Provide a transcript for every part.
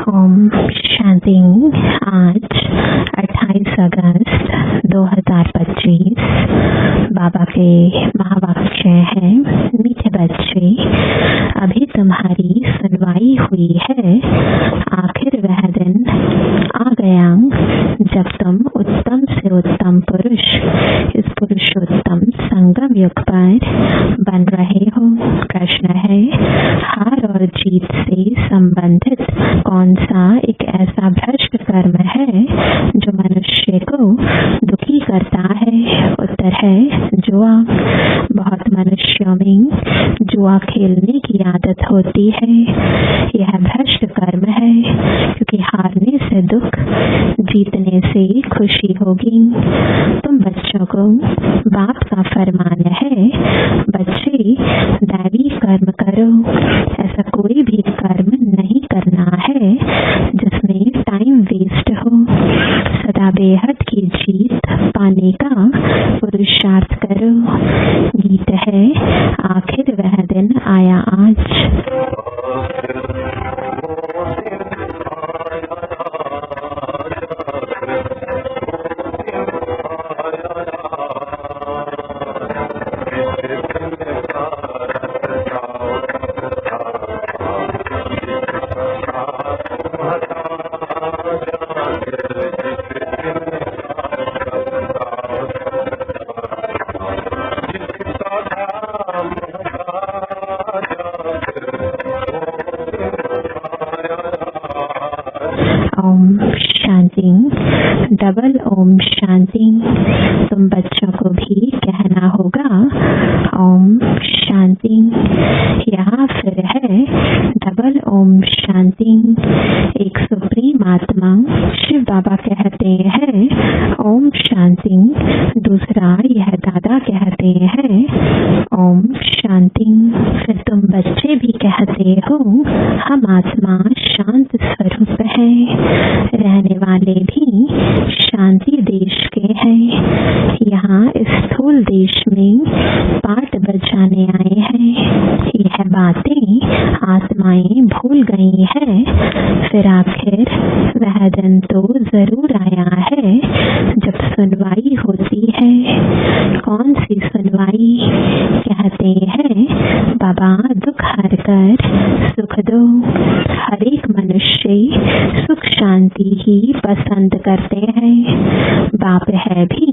ओम शांति। आज 28 अगस्त 2025 बाबा के महावाक्य है, मीठे बच्चे, अभी तुम्हारी सुनवाई हुई है। आखिर वह दिन आ गया जब तुम उत्तम से उत्तम पुरुष इस पुरुषोत्तम संगम युग पर बन रहे हो। प्रश्न है, हार और जीत से संबंधित कौन सा एक ऐसा भ्रष्ट कर्म है जो मनुष्य को दुखी करता है? उत्तर है जुआ। बहुत मनुष्यों में जुआ खेलने की आदत होती है। यह भ्रष्ट कर्म है, क्योंकि हारने से दुख, जीतने से खुशी होगी। तुम बच्चों को बाप का फरमान है, बच्चे दैवी कर्म करो। ऐसा कोई भी कर्म नहीं करना है जिसमें टाइम वेस्ट हो। सदा बेहद की जीत पाने का पुरुषार्थ करो। गीत है, आखिर वह दिन आया आज। ओम शांति। डबल ओम शांति। तुम बच्चों को भी कहना होगा ओम शांति। यहाँ फिर है डबल ओम शांति। एक सुप्रीम आत्मा शिव बाबा कहते हैं ओम शांति। दूसरा यह दादा कहते हैं ओम शांति। फिर तुम बच्चे भी कहते हो हम आत्मा शांत स्वरूप है, रहने वाले भी शांति देश के हैं। यहाँ इस स्थूल देश में पाठ बजाने आए हैं। यह बातें आत्माएं भूल गई हैं। फिर आखिर वह दिन तो जरूर आया है जब सुनवाई होती है। कौन सी सुनवाई? कहते हैं बाबा दुख हर कर सुख दो। हर एक मनुष्य सुख शांति ही पसंद करते हैं। बाप है भी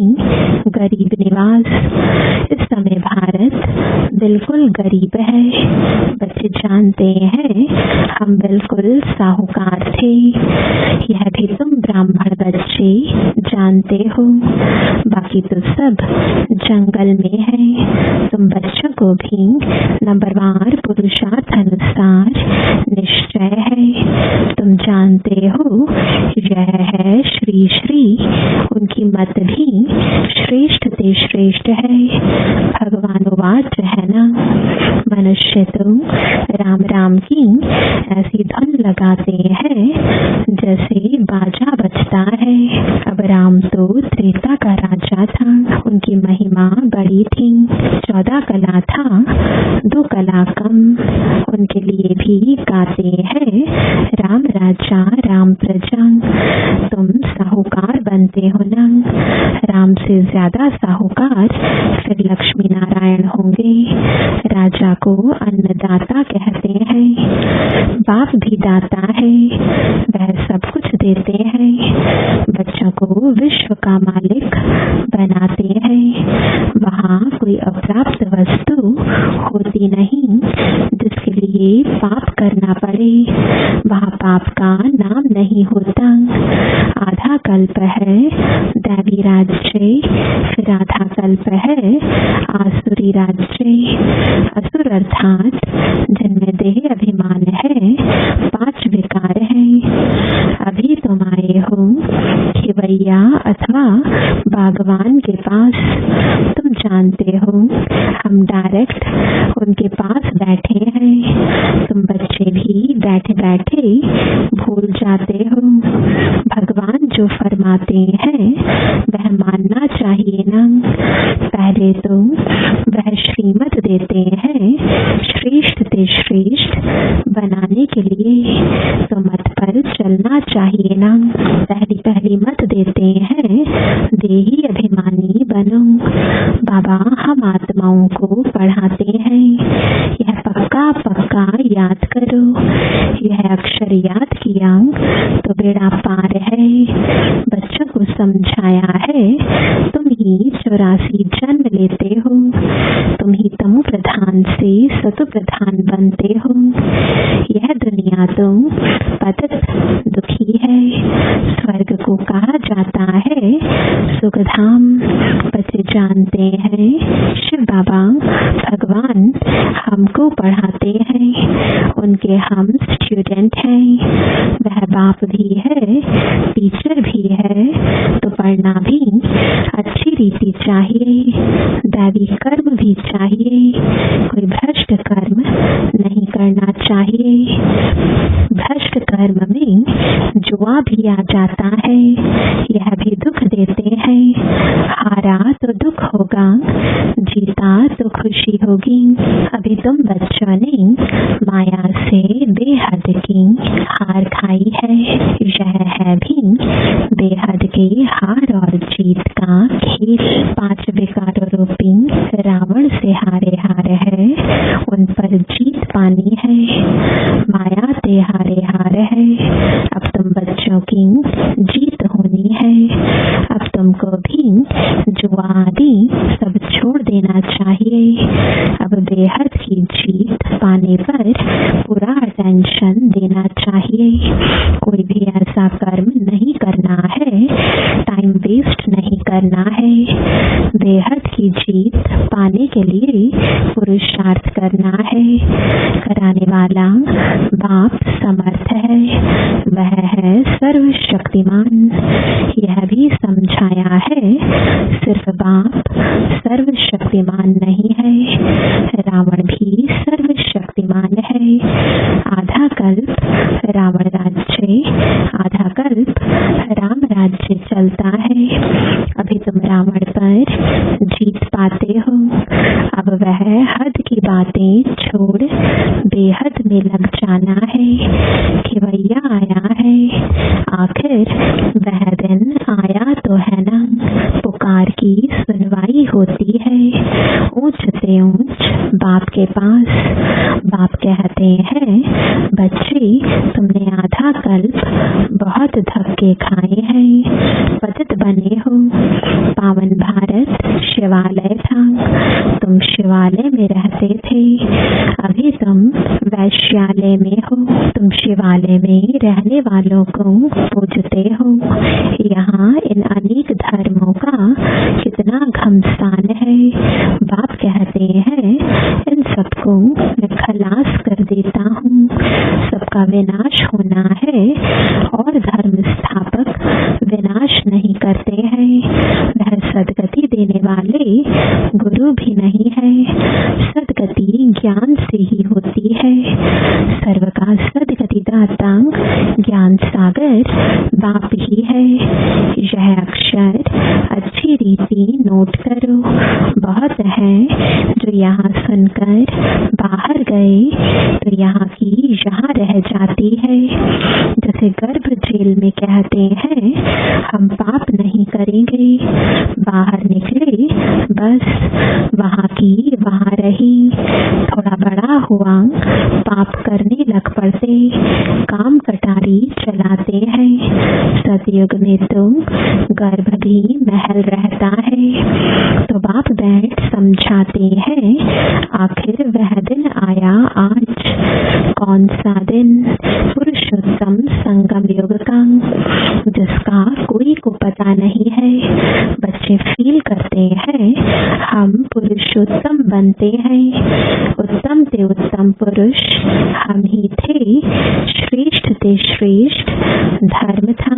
गरीब निवास। इस समय भारत बिल्कुल गरीब है। बच्चे जानते हैं हम बिल्कुल साहूकार थे। यह भी तुम ब्राह्मण बच्चे जानते हो। बाकी तो सब जंगल में है। तुम बच्चों को भी नंबरवार पुरुषार्थ अनुसार निश्चय है। तुम जानते हो यह है श्री श्री। उनकी मत भी श्रेष्ठ से श्रेष्ठ है। भगवानुवाच है ना, मनुष्य तो राम राम की ऐसी धुन लगाते हैं जैसे बाजा बजता है। अब राम तो त्रेता का राजा था। उनकी महिमा बड़ी थी। 14 कला था, 2 कला कम। उनके लिए भी गाते हैं राम राजा राम प्रजा। तुम साहूकार बनते हो ना। राम से ज्यादा साहूकार फिर लक्ष्मी नारायण होंगे। राजा को अन्नदाता कहते हैं। बाप भी दाता है, वह सब कुछ देते हैं। बच्चों को विश्व का मालिक बनाते हैं। वहाँ कोई अप्राप्त वस्तु होती नहीं जिसके लिए पाप करना पड़े। वहाँ पाप का नाम नहीं होता। आधा कल्प है दैवी राज्य, फिर आधा कल्प है आसुरी राज्य। असुर अर्थात जिनमें देह अभिमान है, 5 विकार हैं। अभी तुम आए हो खिवैया अथवा बागवान के पास। तुम जानते हो हम डायरेक्ट उनके पास बैठे हैं। तुम बच्चे भी बैठे बैठे भूल जाते हो। भगवान जो फरमाते हैं वह मानना चाहिए ना। पहले तो वह श्रीमत देते हैं श्रेष्ठ ते श्रेष्ठ बनाने के लिए तो मत पर चलना चाहिए ना। पहली मत देते हैं देही अभिमानी बनो। बाबा हम आत्माओं को पढ़ाते हैं, यह पक्का पक्का याद करो। यह अक्षर याद किया तो बेड़ा पार है। बच्चों को समझाया है तुम ही 84 जन्म लेते हो, तुम ही तमो प्रधान से सतु प्रधान बनते हो। यह दुनिया तो पतित दुखी है, स्वर्ग को कहा जाता है सुखधाम। बच्चे जानते हैं शिव बाबा भगवान हमको पढ़ाते हैं, उनके हम स्टूडेंट हैं। वह बाप भी है, टीचर भी है, तो पढ़ना भी अच्छी रीति चाहिए। दैवी कर्म भी चाहिए, कोई भ्रष्ट कर्म नहीं करना चाहिए। भ्रष्ट कर्म में जुआ भी आ जाता है, यह भी दुख देते हैं। हारा तो दुख होगा, जीता तो खुशी होगी। अभी तुम बच्चों ने माया से बेहद की हार खाई है। यह है भी बेहद के हार और जीत का खेल। 5 विकारों रूपी रावण से हारे है, उन पर जीत पानी है। माया ते हारे है, अब तुम बच्चों की जीत होनी है। अब तुमको भी जुआ आदि सब छोड़ देना चाहिए। अब बेहद की जीत पाने पर पूरा अटेंशन देना चाहिए। कोई भी ऐसा कर्म नहीं करना है, टाइम वेस्ट नहीं करना है। बेहद की जीत पाने के लिए पुरुषार्थ करना है। कराने वाला बाप समर्थ है, वह है सर्वशक्तिमान। यह भी समझाया है सिर्फ बाप सर्वशक्तिमान नहीं है, रावण भी सर्वशक्तिमान है। आधा कल्प रावण राज्य, आधा कल्प राम राज्य चलता है। अभी तुम रावण पर जीत पाते हो, अब वह हद की बातें छोड़ बेहद में लग जाना है। खिवैया आया है, आखिर वह दिन आया तो है ना। पुकार की सुनवाई होती है, ऊंच से ऊंच बाप के पास। बाप कहते हैं बच्चे तुमने आधा कल्प बहुत धक्के खाए हैं, पतित बने हो। पावन भारत शिवालय था, तुम शिवालय में रहते थे। अभी तुम वैश्यालय में हो, तुम शिवालय में रहने वालों को पूजते हो। यहाँ इन अनेक धर्मों का कितना घमसान है। बाप कहते हैं इन सबको मैं खलास कर देता हूँ, सबका विनाश होना है। और धर्म स्थापक विनाश नहीं करते हैं, वह सदगति देने वाले गुरु भी नहीं है। सदगति ज्ञान से ही होती है। सर्व का सदगति दाता ज्ञान सागर बाप ही है। यह अक्षर अच्छी रीति नोट करो। बहुत है जो यहाँ सुनकर बाहर गए तो यहाँ की यहाँ रह जाती है। जैसे गर्भ जेल में कहते हैं हम पाप नहीं करेंगे, बाहर निकले बस वहाँ की वहाँ रही। थोड़ा बड़ा हुआ पाप करने लग पड़ते, काम कटारी चलाते हैं। सतयुग में तो गर्भ भी महल रहता है। तो बाप बैठ समझाते हैं आखिर वह दिन आया आज। कौन सा दिन? पुरुषोत्तम संगम युग का, जिसका कोई को पता नहीं है। बच्चे फील करते हैं हम पुरुषोत्तम बनते हैं। उत्तम ते उत्तम पुरुष हम ही थे, श्रेष्ठ ते श्रेष्ठ धर्म था,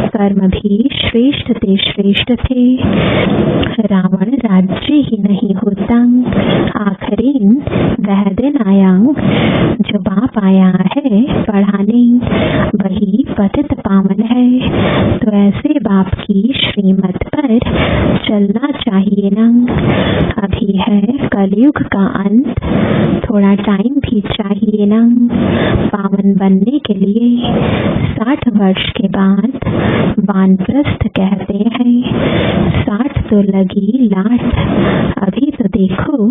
कर्म भी श्रेष्ठ ते श्रेष्ठ थे। रावण राज्य ही नहीं होता। आखिरीन वह दिन आया जो बाप आया है पढ़ाने, वही पतित पावन है, तो ऐसे बाप की श्रीमत पर चलना चाहिए ना। अभी है कलयुग का अंत, थोड़ा टाइम भी चाहिए ना पावन बनने के लिए। 60 वर्ष के बाद वानप्रस्थ कहते हैं 60 तो लगी लाट। अभी तो देखो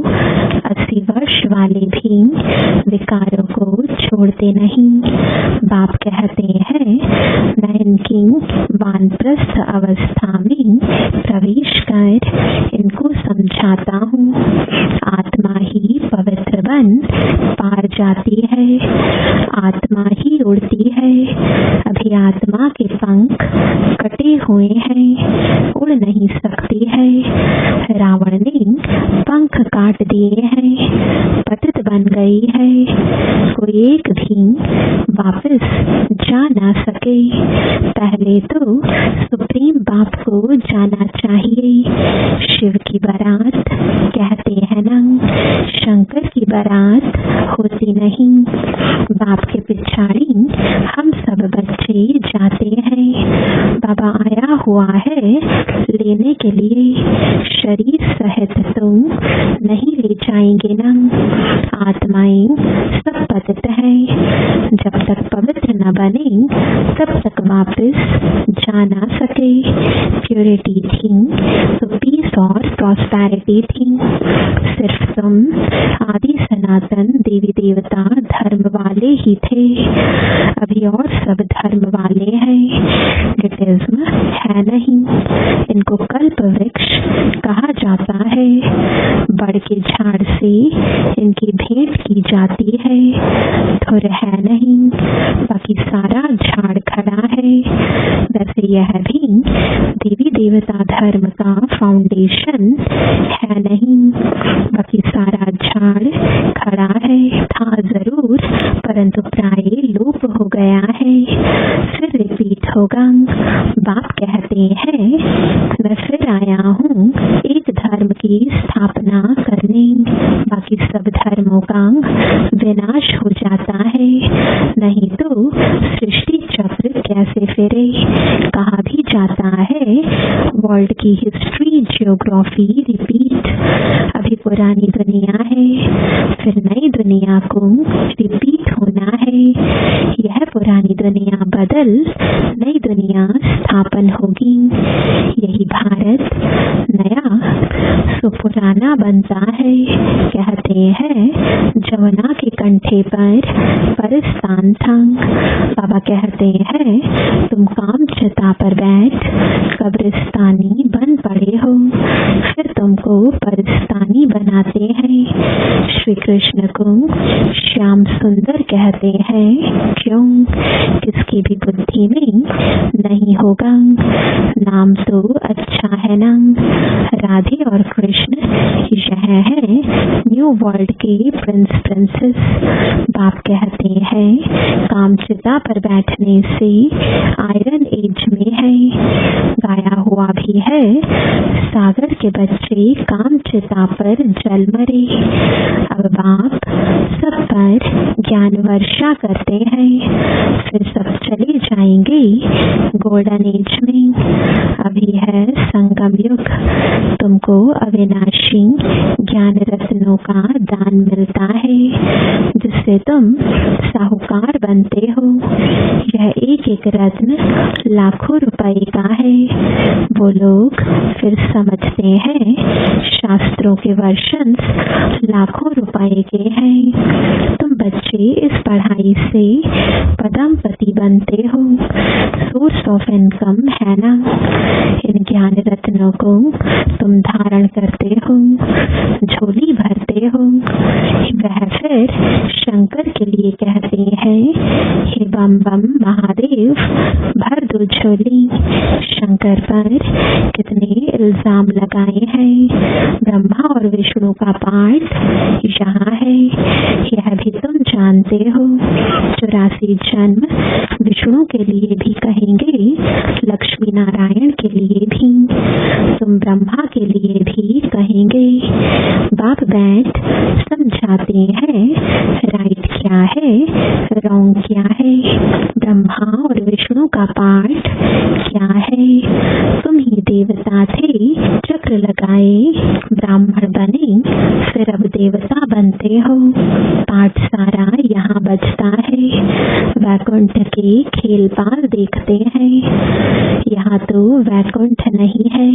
80 वर्ष वाले भी विकारों को छोड़ते नहीं। बाप कहते हैं मैं इनकी वानप्रस्थ अवस्था में प्रवेश कर इनको समझाता हूँ। आत्मा ही पवित्र बन पार जाती है, आत्मा ही उड़ती है। अभी आत्मा के पंख कटे हुए हैं, उड़ नहीं सकती है। रावण ने पंख काट दिए हैं, पतित बन गई है, कोई एक भी वापस जा ना सके। पहले तो सुप्रीम बाप को जाना चाहिए। शिव की बारात कहते हैं ना, शंकर की बारात होती नहीं। बाप के पिछाड़ी हम सब बच्चे जाते हैं। बाबा आया हुआ है लेने के लिए, शरीर सहित तुम नहीं ले जाएंगे ना। आत्माएं सब पतित है, जब तक पवित्र न बने तब तक वापस जा ना सके। प्योरिटी थी तो पीस और प्रॉस्पेरिटी थी। सिर्फ तुम आदि सनातन देवी देवता धर्म वाले ही थे, अभी और सब धर्म वाले हैं। गिटिज्म है नहीं, इनको कल्प वृक्ष कहा जाता है। बड़ के झाड़ से इनकी भेंट की जाती है। धुर है नहीं, बाकी सारा झाड़ खड़ा है। वैसे यह भी देवी देवता धर्म का फाउंडेशन है नहीं, बाकी सारा झाड़ खड़ा है। था जरूर परंतु प्राय लोप हो गया है, फिर रिपीट होगा। बाप कहते हैं मैं फिर आया हूँ एक धर्म की स्थापना करने, बाकी सब धर्मों का विनाश हो जाता है। नहीं तो सृष्टि चक्र कैसे फिरे। कहा भी जाता है वर्ल्ड की हिस्ट्री जियोग्राफी रिपीट। अभी पुरानी दुनिया है, फिर नई दुनिया को रिपीट होना है। यह पुरानी दुनिया बदल नई दुनिया स्थापन होगी। यही भारत नया सो पुराना बनता है। कहते हैं जमुना के कंठे पर परस्तान था। बाबा कहते हैं तुम काम चिता पर बैठ कब्रिस्तानी बन पड़े हो, फिर तुमको परस्तानी बनाते हैं। श्री कृष्ण को श्याम सुंदर कहते हैं, क्यों? किसकी भी बुद्धि में नहीं होगा। नाम तो अच्छा है ना, राधे और कृष्ण यह है न्यू वर्ल्ड के प्रिंस प्रिंसेस। बाप कहते हैं कामचिता पर बैठने से आयरन एज में है। गाया हुआ भी है सागर के बच्चे कामचिता पर जल मरे। अब बाप सब पर ज्ञान वर्षा करते हैं, फिर सब चले जाएंगे गोल्डन एज में। अभी है संगम युग, तुमको अविनाशी ज्ञान रत्नों का दान मिलता है, जिससे तुम साहूकार बनते हो। यह एक एक रत्न लाखों रुपए का है। वो लोग फिर समझते हैं शास्त्रों के वर्षन्स लाखों रुपए के हैं। तुम बच्चे इस पढ़ाई से पदमपति बनते हो, सोर्स ऑफ इनकम है ना। इन ज्ञान रत्नों को तुम धारण करते हो, झोली भरते हो। वह फिर शंकर के लिए कहते हैं हे बम बम महादेव भर दो झोली। शंकर पर कितने इल्जाम लगाए हैं। ब्रह्मा और विष्णु का पाठ यहाँ है, यह भी तुम जानते हो। 84 जन्म विष्णु के लिए भी कहेंगे, लक्ष्मी नारायण के लिए भी, तुम ब्रह्मा के लिए भी कहेंगे। बाप बैठ समझाते हैं राइट क्या है, रॉन्ग क्या है। ब्रह्मा और विष्णु का पाठ क्या है? तुम ही देवता थे, चक्र लगाए ब्राह्मण बने, फिर अब देवता बनते हो। पाठ सारा यहाँ बजता है, वैकुंठ के खेल पाल देखते हैं। यहाँ तो वैकुंठ नहीं है,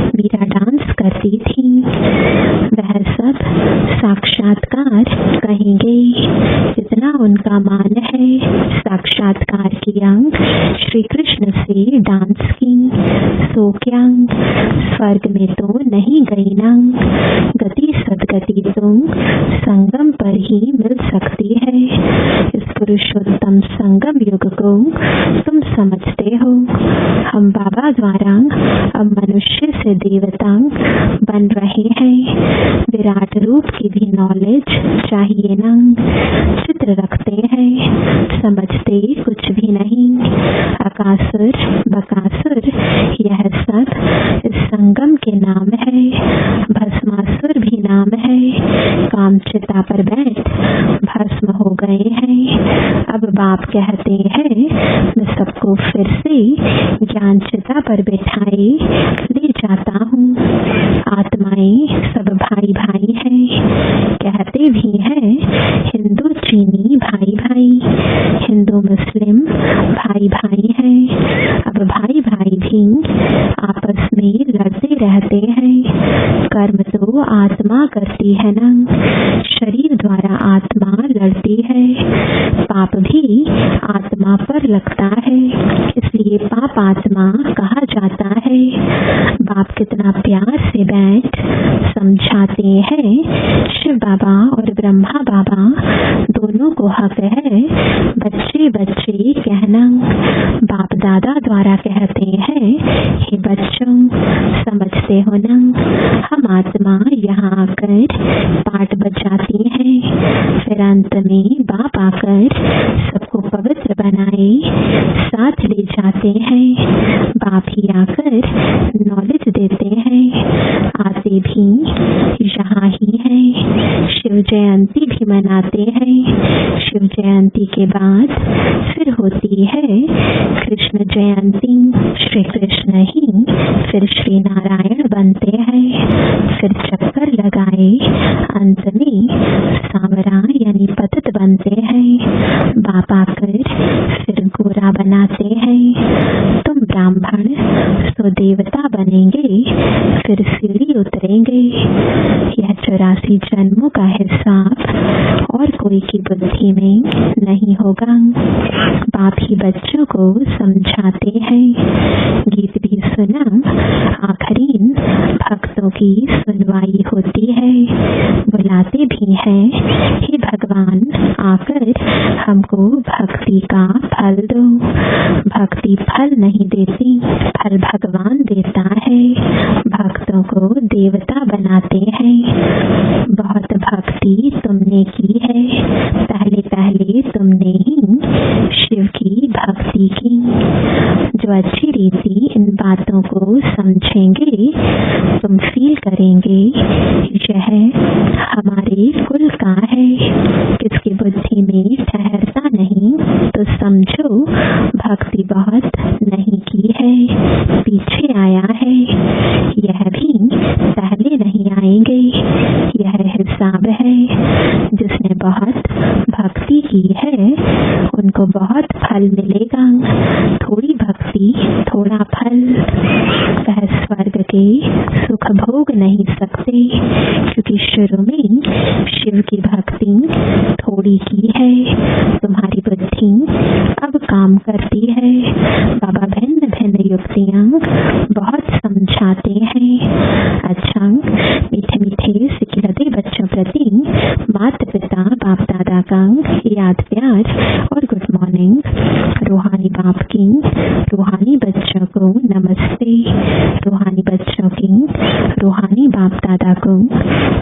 मीरा डांस करती थी। वह सब साक्षात्कार कहेंगे, इतना उनका मान है। साक्षात्कार किया, श्री कृष्ण से डांस की, सो क्या स्वर्ग में तो नहीं गई ना। गति सदगति तो संगम पर ही मिल सकती है। इस पुरुषोत्तम संगम युग को तुम समझते हो। हम बाबा द्वारा अब मनुष्य से देवता बन रहे हैं। विराट रूप की भी नॉलेज चाहिए ना। चित्र रखते हैं, समझते कुछ भी नहीं। अकासुर बकासुर यह सब इस संगम के नाम है। भस्मासुर भी नाम है। कामचिता पर बैठ भस्म हो गए हैं। अब बाप कहते हैं मैं सबको फिर से ज्ञान चिता पर बैठाए ले जाता हूँ। आत्माएं सब भाई भाई हैं। कहते भी हैं हिंदू चीनी भाई भाई, हिंदू मुस्लिम भाई भाई हैं। अब भाई भाई भी आपस में लड़ते रहते हैं। कर्म तो आत्मा करती है ना, शरीर द्वारा आत्मा लड़ती है। पाप भी आत्मा पर लगता है, इसलिए पाप आत्मा कहा जाता है। बाप कितना प्यार से बैठ समझाते हैं। शिव बाबा और ब्रह्मा बाबा दोनों को हक है बच्चे बच्चे कहना। बाप दादा द्वारा कहते हैं हे बच्चों, समझते हो ना, हम आत्मा यहाँ आकर पाठ बजाती हैं। फिर अंत में बाप आकर सबको पवित्र बनाए साथ ले जाते हैं। बाप ही आकर नॉलेज देते हैं। आते भी यहाँ ही हैं। शिव जयंती भी मनाते हैं। शिव जयंती के बाद फिर होती है कृष्ण जयंती। श्री कृष्ण ही फिर श्री नारायण बनते हैं। फिर चक्कर लगाए अंत में सांवरा यानी पतित बनते हैं। बाप आकर फिर गोरा बनाते हैं। तुम ब्राह्मण तो देवता बनेंगे, फिर सीढ़ी उतरेंगे। यह 84 जन्मों का हिसाब और कोई की बुद्धि में नहीं होगा। बाप ही बच्चों को समझाते हैं। गीत भी सुना, आखिरीन भक्तों की सुनवाई होती है। बुलाते भी हैं हे भगवान, आकर हमको भक्ति का फल दो। भक्ति फल नहीं देती, फल भगवान देता है। भक्तों को देवता बनाते हैं। बहुत भक्ति तुमने की है, पहले पहले तुमने ही शिव की भक्ति की। जो अच्छी रीति इन बातों को समझेंगे, तुम फील करेंगे यह हमारे कुल का है। किसकी बुद्धि में ठहरता नहीं तो समझो भक्ति बहुत नहीं की है, पीछे आया है। यह भी पहले नहीं आएंगे। यह हिसाब है। जिसने बहुत भक्ति की है उनको बहुत फल मिलेगा। थोड़ी भक्ति थोड़ा फल। वह स्वर्ग के सुख भोग नहीं सकते, क्योंकि शुरू में शिव की भक्ति थोड़ी की है। तुम्हारी बुद्धि अब काम करती है। बाबा भिन्न भिन्न युक्तियाँ बहुत समझाते हैं। अच्छा, मीठे मीठे सिखलाते बच्चों प्रति माता पिता बाप दादा का याद प्यार और गुड मॉर्निंग। रूहानी बाप की रूहानी बच्चों को नमस्ते। रूहानी बच्चों की रूहानी बाप दादा को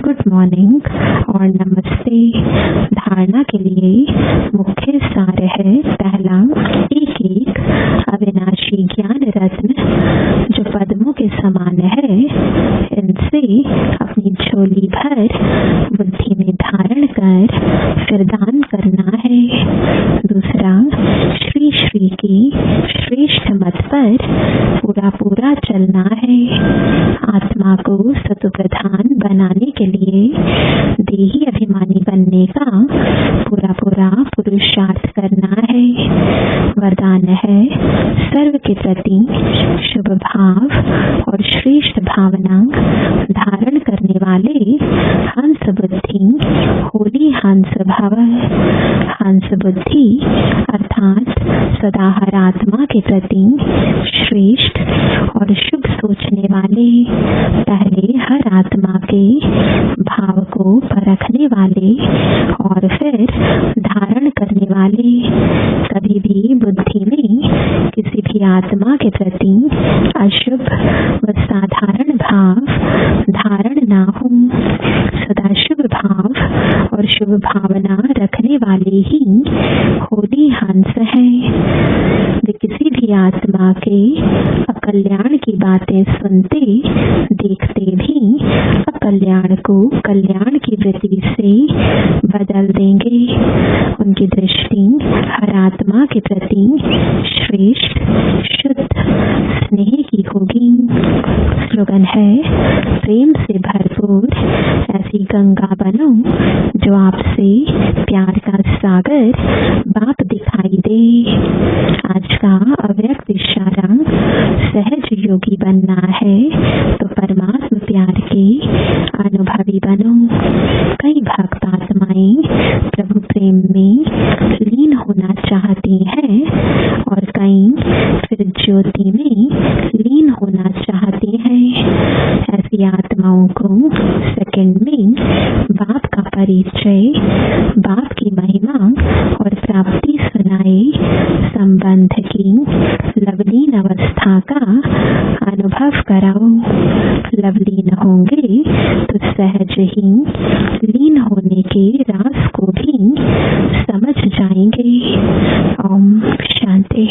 गुड मॉर्निंग और नमस्ते। धारणा के लिए मुख्य सार है पहला, एक एक अविनाशी ज्ञान रत्न जो पद्मों के समान है, इनसे अपनी झोली भर बुद्धि में धारण कर फिर दान करना है। दूसरा, श्री श्री की श्रेष्ठ मत पर पूरा पूरा चलना है। आत्मा को सत्व प्रधान बनाने के लिए देही अभिमानी बनने का पूरा पूरा पुरुषार्थ करना है। वरदान है सर्व के प्रति शुभ भाव और श्रेष्ठ भावना धारण करने वाले हंस बुद्धि होली हंस भव। हंस बुद्धि अर्थात सदा हर आत्मा के प्रति श्रेष्ठ और शुभ सोचने वाले, पहले हर आत्मा के भाव को परखने वाले और फिर धारण करने वाले। कभी भी बुद्धि में किसी भी आत्मा के प्रति अशुभ व साधारण भाव धारण ना हो। सदा शुभ भाव और शुभ भावना रखने वाले ही होली हंस है। वे किसी भी आत्मा के अकल्याण की बातें सुनते देखते भी अकल्याण को कल्याण की वृत्ति से बदल देंगे। उनकी दृष्टि हर आत्मा के प्रति श्रेष्ठ शुद्ध स्नेह की होगी। स्लोगन है प्रेम से भरपूर ऐसी गंगा बनो जो आपसे प्यार का सागर बाप दिखाई दे। आज का अव्यक्त इशारा सहज योगी बनना है तो परमात्मा प्यार के अनुभवी बनो। कई भक्त आत्माएं प्रभु प्रेम में लीन होना चाहती हैं और कई फिर ज्योति में लीन होना चाहती हैं। ऐसी आत्माओं को सेकंड में बाप का परिचय, बाप की महिमा और प्राप्ति सुनाए संबंध की लवलीन अवस्था का अनुभव कराओ। लवलीन होंगे तो सहज ही लीन होने के राज को भी समझ जाएंगे। ओम शांति।